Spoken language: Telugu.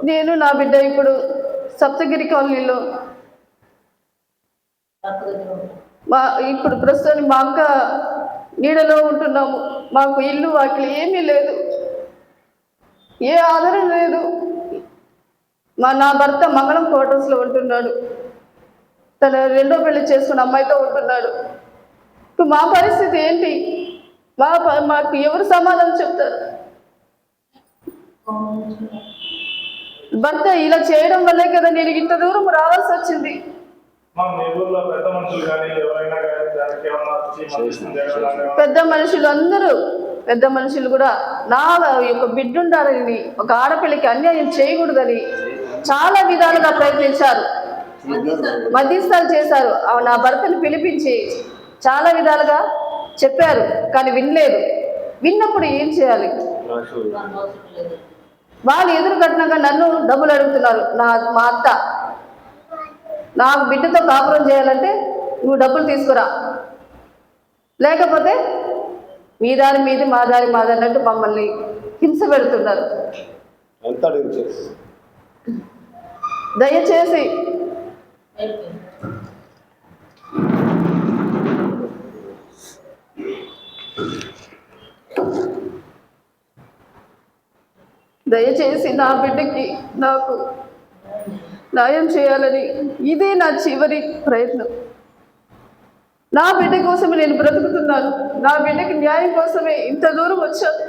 నేను నా బిడ్డ ఇప్పుడు సప్తగిరి కాలనీలో ఇప్పుడు ప్రస్తుతానికి మా అక్క నీడలో ఉంటున్నాము. మాకు ఇల్లు వాకిలి ఏమీ లేదు, ఏ ఆధారం లేదు. నా భర్త మంగళం క్వార్టర్స్లో ఉంటున్నాడు. తన రెండో పెళ్లి చేసుకున్న అమ్మాయితో ఉంటున్నాడు. ఇప్పుడు మా పరిస్థితి ఏంటి? మాకు ఎవరు సమాధానం చెప్తారు? భర్త ఇలా చేయడం వల్లే కదా నేను ఇంత దూరం రావాల్సి వచ్చింది. పెద్ద మనుషులు అందరూ, పెద్ద మనుషులు కూడా నా యొక్క బిడ్డ ఉండాలని, ఒక ఆడపిల్లకి అన్యాయం చేయకూడదని చాలా విధాలుగా ప్రయత్నించారు, మధ్యస్థాలు చేశారు. నా భర్తను పిలిపించి చాలా విధాలుగా చెప్పారు, కానీ వినలేదు. విన్నప్పుడు ఏం చేయాలి? వాళ్ళు ఎదురు కట్టినాక నన్ను డబ్బులు అడుగుతున్నారు. మా అత్త నా బిడ్డతో కాపురం చేయాలంటే నువ్వు డబ్బులు తీసుకురా, లేకపోతే మీ దారి మీది మా దారి మాది అన్నట్టు మమ్మల్ని హింస పెడుతున్నారు. దయచేసి దయచేసి నా బిడ్డకి నాకు న్యాయం చేయాలని ఇదే నా చివరి ప్రయత్నం. నా బిడ్డ కోసమే నేను బ్రతుకుతున్నాను. నా బిడ్డకి న్యాయం కోసమే ఇంత దూరం వచ్చాను.